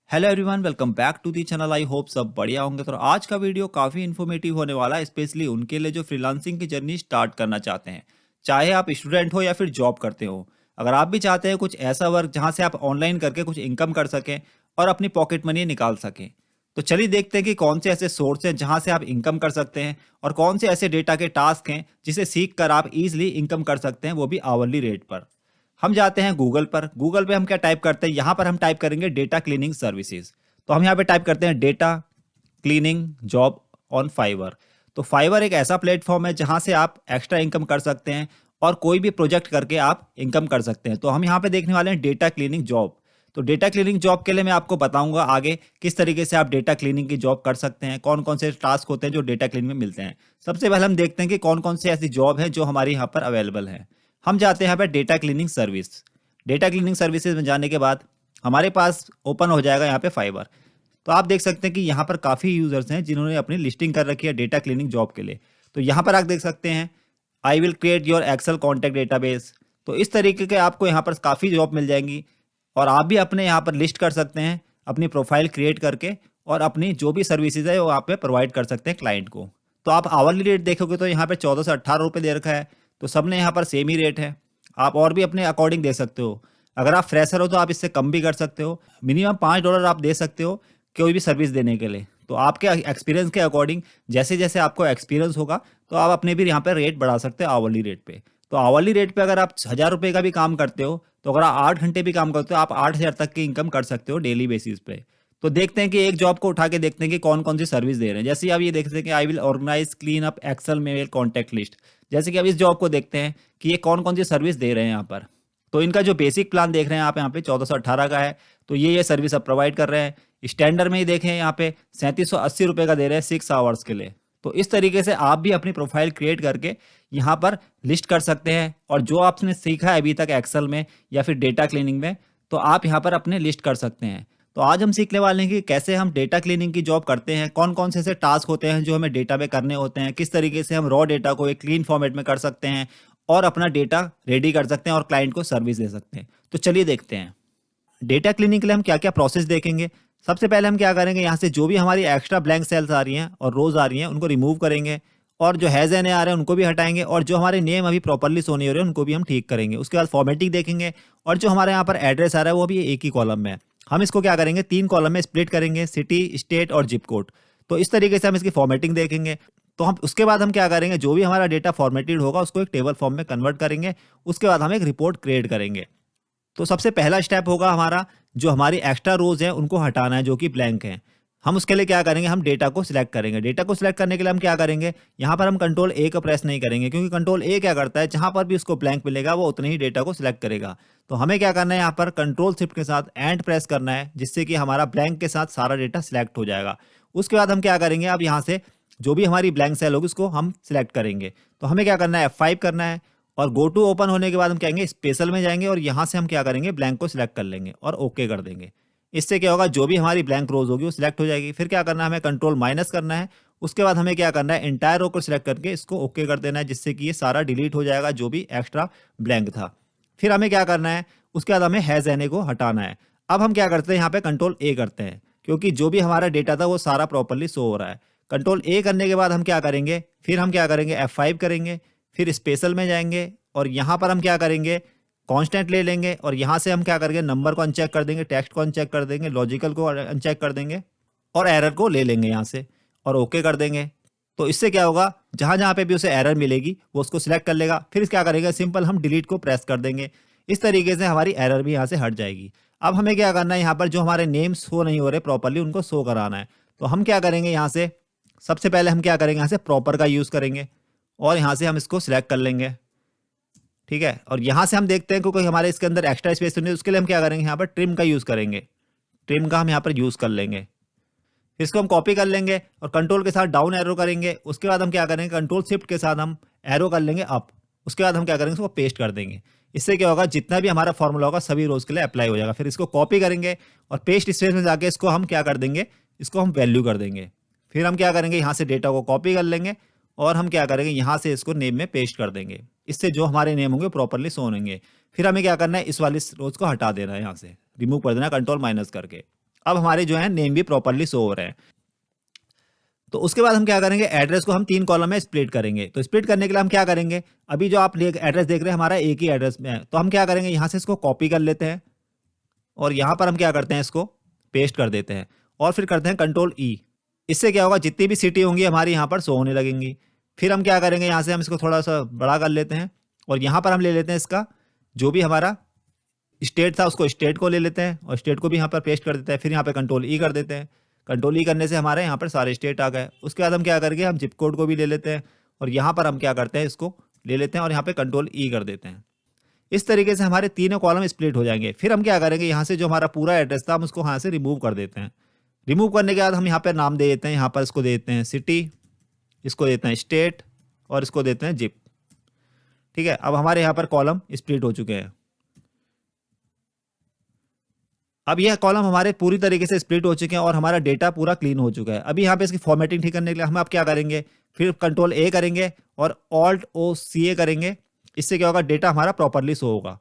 Hello everyone, welcome back to the channel. I hope सब बढ़िया होंगे। तो आज का वीडियो काफ़ी इन्फॉर्मेटिव होने वाला है, स्पेशली उनके लिए जो फ्रीलांसिंग की जर्नी स्टार्ट करना चाहते हैं। चाहे आप स्टूडेंट हो या फिर जॉब करते हो, अगर आप भी चाहते हैं कुछ ऐसा वर्क जहां से आप ऑनलाइन करके कुछ इनकम कर सकें और अपनी पॉकेट मनी निकाल सकें, तो चलिए देखते हैं कि कौन से ऐसे सोर्स हैं जहां से आप इनकम कर सकते हैं और कौन से ऐसे डेटा के टास्क हैं जिसे सीख कर आप इजिली इनकम कर सकते हैं, वो भी आवरली रेट पर। हम जाते हैं गूगल पर। गूगल पे हम क्या टाइप करते हैं, यहाँ पर हम टाइप करेंगे डेटा क्लीनिंग सर्विसेज। तो हम यहाँ पे टाइप करते हैं data cleaning job on Fiverr. तो फाइवर एक ऐसा प्लेटफॉर्म है जहाँ से आप एक्स्ट्रा इनकम कर सकते हैं और कोई भी प्रोजेक्ट करके आप इनकम कर सकते हैं। तो हम यहाँ पे देखने वाले हैं डेटा क्लीनिंग जॉब। तो डेटा क्लीनिंग जॉब के लिए मैं आपको बताऊंगा आगे किस तरीके से आप डेटा क्लीनिंग की जॉब कर सकते हैं, कौन कौन से टास्क होते हैं जो डेटा क्लीनिंग में मिलते हैं। सबसे पहले हम देखते हैं कि कौन कौन सी ऐसी जॉब है जो हमारे यहाँ पर अवेलेबल है। हम जाते हैं यहाँ पे data cleaning service. Data cleaning services में जाने के बाद हमारे पास ओपन हो जाएगा यहाँ पे फाइवर। तो आप देख सकते हैं कि यहाँ पर काफ़ी यूजर्स हैं जिन्होंने अपनी लिस्टिंग कर रखी है डेटा क्लीनिंग जॉब के लिए। तो यहाँ पर आप देख सकते हैं I will create your Excel contact database. तो इस तरीके के आपको यहाँ पर काफ़ी जॉब मिल जाएंगी और आप भी अपने यहाँ पर लिस्ट कर सकते हैं अपनी प्रोफाइल क्रिएट करके और अपनी जो भी सर्विसेज है वो आप पे प्रोवाइड कर सकते हैं क्लाइंट को। तो आप आवरली रेट देखोगे तो यहाँ पे 14 से 18 रुपये दे रखा है। तो सब ने यहाँ पर सेम ही रेट है। आप और भी अपने अकॉर्डिंग दे सकते हो। अगर आप फ्रेशर हो तो आप इससे कम भी कर सकते हो। मिनिमम $5 आप दे सकते हो कोई भी सर्विस देने के लिए। तो आपके एक्सपीरियंस के अकॉर्डिंग जैसे जैसे आपको एक्सपीरियंस होगा तो आप अपने भी यहाँ पे रेट बढ़ा सकते हो आवरली रेट पे। तो आवरली रेट पे अगर आप 1000 रुपये का भी काम करते हो तो अगर आप 8 घंटे भी काम करते हो आप 8000 तक की इनकम कर सकते हो डेली बेसिस पे। तो देखते हैं कि एक जॉब को उठा के देखते हैं कि कौन कौन सी सर्विस दे रहे हैं। जैसे आप ये देखते हैं कि I will organise clean up Excel mail contact list. जैसे कि अब इस जॉब को देखते हैं कि ये कौन कौन सी सर्विस दे रहे हैं यहाँ पर। तो इनका जो बेसिक प्लान देख रहे हैं आप यहाँ पे 1418 का है। तो ये सर्विस अब प्रोवाइड कर रहे हैं। स्टैंडर्ड में ही देखें यहाँ पे 3780 रुपये का दे रहे हैं 6 आवर्स के लिए। तो इस तरीके से आप भी अपनी प्रोफाइल क्रिएट करके यहाँ पर लिस्ट कर सकते हैं और जो आपने सीखा है अभी तक एक्सेल में या फिर डेटा क्लीनिंग में तो आप यहाँ पर अपने लिस्ट कर सकते हैं। तो आज हम सीखने वाले हैं कि कैसे हम डेटा क्लीनिंग की जॉब करते हैं, कौन कौन से ऐसे टास्क होते हैं जो हमें डेटा में करने होते हैं, किस तरीके से हम रॉ डेटा को एक क्लीन फॉर्मेट में कर सकते हैं और अपना डेटा रेडी कर सकते हैं और क्लाइंट को सर्विस दे सकते हैं। तो चलिए देखते हैं डेटा क्लीनिंग के लिए हम क्या क्या प्रोसेस देखेंगे। सबसे पहले हम क्या करेंगे, यहाँ से जो भी हमारी एक्स्ट्रा ब्लैंक सेल्स आ रही हैं और रोज आ रही हैं उनको रिमूव करेंगे और जो हैज एन ए आ रहे हैं उनको भी हटाएंगे और जो हमारे नेम अभी प्रॉपरली शो नहीं हो रहे हैं उनको भी हम ठीक करेंगे। उसके बाद फॉर्मेटिंग देखेंगे और जो हमारे यहाँ पर एड्रेस आ रहा है वो भी एक ही कॉलम में है। हम इसको क्या करेंगे 3 कॉलम में स्प्लिट करेंगे, सिटी, स्टेट और जिप कोड। तो इस तरीके से हम इसकी फॉर्मेटिंग देखेंगे। तो हम उसके बाद हम क्या करेंगे, जो भी हमारा डेटा फॉर्मेटेड होगा उसको एक टेबल फॉर्म में कन्वर्ट करेंगे। उसके बाद हम एक रिपोर्ट क्रिएट करेंगे। तो सबसे पहला स्टेप होगा हमारा जो हमारी एक्स्ट्रा रोज हैं उनको हटाना है जो कि ब्लैंक हैं। हम उसके लिए क्या करेंगे, हम डेटा को सिलेक्ट करेंगे। डेटा को सिलेक्ट करने के लिए हम क्या करेंगे, यहाँ पर हम कंट्रोल ए का प्रेस नहीं करेंगे क्योंकि कंट्रोल ए क्या करता है, जहाँ पर भी उसको ब्लैंक मिलेगा वो उतने ही डेटा को सिलेक्ट करेगा। तो हमें क्या करना है, यहाँ पर कंट्रोल शिफ्ट के साथ एंड प्रेस करना है जिससे कि हमारा ब्लैंक के साथ सारा डेटा सिलेक्ट हो जाएगा। उसके बाद हम क्या करेंगे, अब यहाँ से जो भी हमारी ब्लैंक सेल होगी उसको हम सिलेक्ट करेंगे। तो हमें क्या करना है, F5 करना है और गो टू ओपन होने के बाद हम कहेंगे स्पेशल में जाएंगे और यहाँ से हम क्या करेंगे, ब्लैंक को सिलेक्ट कर लेंगे और ओके कर देंगे। इससे क्या होगा, जो भी हमारी ब्लैंक रोज होगी वो सिलेक्ट हो जाएगी। फिर क्या करना है, हमें कंट्रोल माइनस करना है। उसके बाद हमें क्या करना है, एंटायर रो को सिलेक्ट करके इसको ओके कर देना है जिससे कि ये सारा डिलीट हो जाएगा जो भी एक्स्ट्रा ब्लैंक था। फिर हमें क्या करना है, उसके बाद हमें हैज एन ए को हटाना है। अब हम क्या करते हैं, यहाँ पे कंट्रोल ए करते हैं क्योंकि जो भी हमारा डेटा था वो सारा प्रॉपरली शो हो रहा है। कंट्रोल ए करने के बाद हम क्या करेंगे, फिर हम क्या करेंगे F5 करेंगे, फिर स्पेशल में जाएंगे और यहाँ पर हम क्या करेंगे, कांस्टेंट ले लेंगे और यहाँ से हम क्या करेंगे, नंबर को अनचेक कर देंगे, टेक्स्ट को अनचेक कर देंगे, लॉजिकल को अनचेक कर देंगे और एरर को ले लेंगे यहाँ से और ओके कर देंगे। तो इससे क्या होगा, जहाँ जहाँ पे भी उसे एरर मिलेगी वो उसको सिलेक्ट कर लेगा। फिर क्या करेंगे, सिंपल हम डिलीट को प्रेस कर देंगे। इस तरीके से हमारी एरर भी यहाँ से हट जाएगी। अब हमें क्या करना है, यहाँ पर जो हमारे नेम शो नहीं हो रहे प्रॉपरली उनको शो कराना है। तो हम क्या करेंगे, यहाँ से सबसे पहले हम क्या करेंगे, यहाँ से प्रॉपर का यूज़ करेंगे और यहाँ से हम इसको सिलेक्ट कर लेंगे। ठीक है, और यहाँ से हम देखते हैं क्योंकि हमारे इसके अंदर एक्स्ट्रा स्पेस नहीं है, उसके लिए हम क्या करेंगे, यहाँ पर ट्रिम का यूज़ करेंगे। ट्रिम का हम यहाँ पर यूज़ कर लेंगे। इसको हम कॉपी कर लेंगे और कंट्रोल के साथ डाउन एरो करेंगे। उसके बाद हम क्या करेंगे, कंट्रोल शिफ्ट के साथ हम एरो कर लेंगे अप। उसके बाद हम क्या करेंगे, इसको पेस्ट कर देंगे। इससे क्या होगा, जितना भी हमारा फॉर्मूला होगा सभी रोज के लिए अप्लाई हो जाएगा। फिर इसको कॉपी करेंगे और पेस्ट स्पेस में जाके इसको हम क्या कर देंगे, इसको हम वैल्यू कर देंगे। फिर हम क्या करेंगे, यहाँ से डेटा को कॉपी कर लेंगे और हम क्या करेंगे, यहाँ से इसको नेम में पेस्ट कर देंगे। इससे जो हमारे नेम होंगे प्रॉपरली शो होंगे। फिर हमें क्या करना है, इस वाली रोज को हटा देना है, यहाँ से रिमूव कर देना कंट्रोल माइनस करके। अब हमारे जो है नेम भी प्रॉपरली शो हो रहे हैं। तो उसके बाद हम क्या करेंगे, एड्रेस को हम 3 कॉलम में स्प्लिट करेंगे। तो स्प्लिट करने के लिए हम क्या करेंगे, अभी जो आप एड्रेस देख रहे हैं हमारा एक ही एड्रेस में है, तो हम क्या करेंगे, यहाँ से इसको कॉपी कर लेते हैं और यहाँ पर हम क्या करते हैं, इसको पेस्ट कर देते हैं और फिर करते हैं कंट्रोल ई। इससे क्या होगा, जितनी भी सिटी होंगी हमारी यहाँ पर शो होने लगेंगी। फिर हम क्या करेंगे, यहाँ से हम इसको थोड़ा सा बड़ा कर लेते हैं और यहाँ पर हम ले लेते हैं इसका जो भी हमारा स्टेट था उसको स्टेट को ले लेते हैं और स्टेट को भी यहाँ पर पेस्ट कर देते हैं। फिर यहाँ पे कंट्रोल ई कर देते हैं। कंट्रोल ई करने से हमारे यहाँ पर सारे स्टेट आ गए। उसके बाद हम क्या करेंगे, हम जिप कोड को भी ले लेते हैं और यहाँ पर हम क्या करते हैं, इसको ले लेते हैं और यहाँ पे कंट्रोल ई कर देते हैं। इस तरीके से हमारे तीनों कॉलम स्प्लिट हो जाएंगे। फिर हम क्या करेंगे, यहाँ से जो हमारा पूरा एड्रेस था हम उसको यहाँ से रिमूव कर देते हैं। रिमूव करने के बाद हम यहाँ पर नाम दे देते हैं, यहाँ पर इसको दे देते हैं सिटी, इसको देते हैं स्टेट और इसको देते हैं जिप। ठीक है, अब हमारे यहाँ पर कॉलम स्प्लिट हो चुके हैं। अब यह कॉलम हमारे पूरी तरीके से स्प्लिट हो चुके हैं और हमारा डेटा पूरा क्लीन हो चुका है। अभी यहाँ पे इसकी फॉर्मेटिंग ठीक करने के लिए हम आप क्या करेंगे, फिर कंट्रोल ए करेंगे और ऑल्ट ओ सी ए करेंगे। इससे क्या होगा, डेटा हमारा प्रॉपरली शो होगा।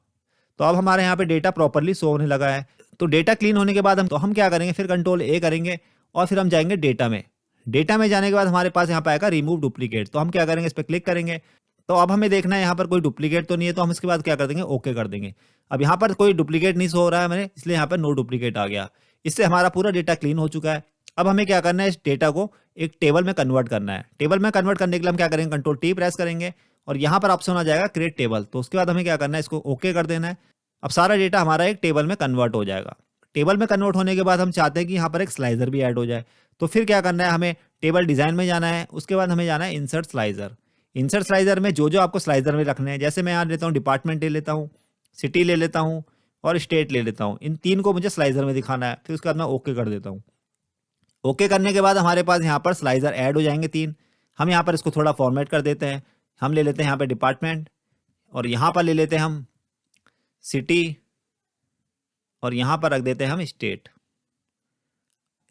तो अब हमारे यहाँ पे डेटा प्रॉपरली शो होने लगा है। तो डेटा क्लीन होने के बाद हम क्या करेंगे, फिर कंट्रोल ए करेंगे और फिर हम जाएंगे डेटा में। डेटा में जाने के बाद हमारे पास यहाँ पे आएगा रिमूव डुप्लीकेट। तो हम क्या करेंगे, इस पर क्लिक करेंगे। तो अब हमें देखना है यहाँ पर कोई डुप्लीकेट तो नहीं है, तो हम इसके बाद क्या कर देंगे, ओके कर देंगे। अब यहाँ पर कोई डुप्लीकेट नहीं शो हो रहा है मैंने, इसलिए यहाँ पर नो डुप्लीकेट आ गया। इससे हमारा पूरा डेटा क्लीन हो चुका है। अब हमें क्या करना है, इस डेटा को एक टेबल में कन्वर्ट करना है। टेबल में कन्वर्ट करने के लिए हम क्या करेंगे, कंट्रोल टी प्रेस करेंगे और यहाँ पर ऑप्शन आ जाएगा क्रिएट टेबल। तो उसके बाद हमें क्या करना है, इसको ओके कर देना है। अब सारा डेटा हमारा एक टेबल में कन्वर्ट हो जाएगा। टेबल में कन्वर्ट होने के बाद हम चाहते हैं कि यहाँ पर एक स्लाइजर भी ऐड हो जाए। तो फिर क्या करना है, हमें टेबल डिजाइन में जाना है। उसके बाद हमें जाना है इंसर्ट स्लाइजर। इंसर्ट स्लाइजर में जो आपको स्लाइजर में रखने हैं, जैसे मैं यहाँ लेता हूँ डिपार्टमेंट ले लेता हूँ, सिटी ले लेता हूँ और स्टेट ले लेता हूँ। इन 3 को मुझे स्लाइजर में दिखाना है। फिर उसके बाद मैं ओके कर देता हूँ। ओके करने के बाद हमारे पास यहाँ पर स्लाइजर ऐड हो जाएंगे 3। हम यहाँ पर इसको थोड़ा फॉर्मेट कर देते हैं। हम ले लेते हैं यहाँ पर डिपार्टमेंट और यहाँ पर ले लेते हैं हम सिटी और यहाँ पर रख देते हैं हम स्टेट।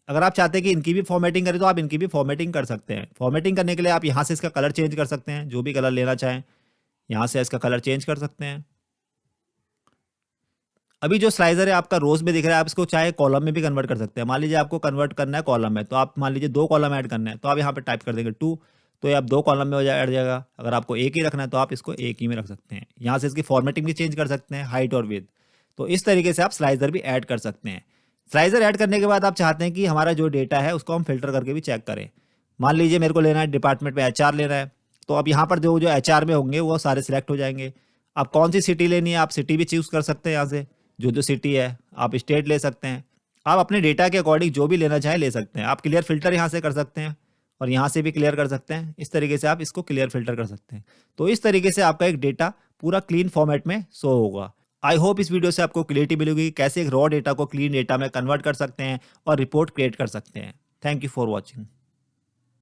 अगर आप चाहते हैं कि इनकी भी फॉर्मेटिंग करें तो आप इनकी भी फॉर्मेटिंग कर सकते हैं। फॉर्मेटिंग करने के लिए आप यहाँ से इसका कलर चेंज कर सकते हैं, जो भी कलर लेना चाहें यहाँ से इसका कलर चेंज कर सकते हैं। अभी जो स्लाइजर है आपका रोज में दिख रहा है, आप इसको चाहे कॉलम में भी कन्वर्ट कर सकते हैं। मान लीजिए आपको कन्वर्ट करना है कॉलम में, तो आप मान लीजिए 2 कॉलम ऐड करना है, तो आप यहाँ पे टाइप कर देंगे 2, तो ये आप 2 कॉलम में हो जाए ऐड जाएगा। अगर आपको एक ही रखना है तो आप इसको एक ही में रख सकते हैं। यहाँ से इसकी फॉर्मेटिंग भी चेंज कर सकते हैं, हाइट और विड्थ। तो इस तरीके से आप स्लाइजर भी ऐड कर सकते हैं। स्लाइजर ऐड करने के बाद आप चाहते हैं कि हमारा जो डेटा है उसको हम फिल्टर करके भी चेक करें। मान लीजिए मेरे को लेना है डिपार्टमेंट में एचआर लेना है, तो अब यहाँ पर जो एचआर में होंगे वो सारे सिलेक्ट हो जाएंगे। आप कौन सी सिटी लेनी है, आप सिटी भी चूज कर सकते हैं। यहाँ से जो सिटी है, आप स्टेट ले सकते हैं। आप अपने डेटा के अकॉर्डिंग जो भी लेना चाहें ले सकते हैं। आप क्लियर फिल्टर यहाँ से कर सकते हैं और यहाँ से भी क्लियर कर सकते हैं। इस तरीके से आप इसको क्लियर फिल्टर कर सकते हैं। तो इस तरीके से आपका एक डेटा पूरा क्लीन फॉर्मेट में शो होगा। आई होप इस वीडियो से आपको क्लियरिटी मिलेगी कैसे एक रॉ डेटा को क्लीन डेटा में कन्वर्ट कर सकते हैं और रिपोर्ट क्रिएट कर सकते हैं। Thank you for watching.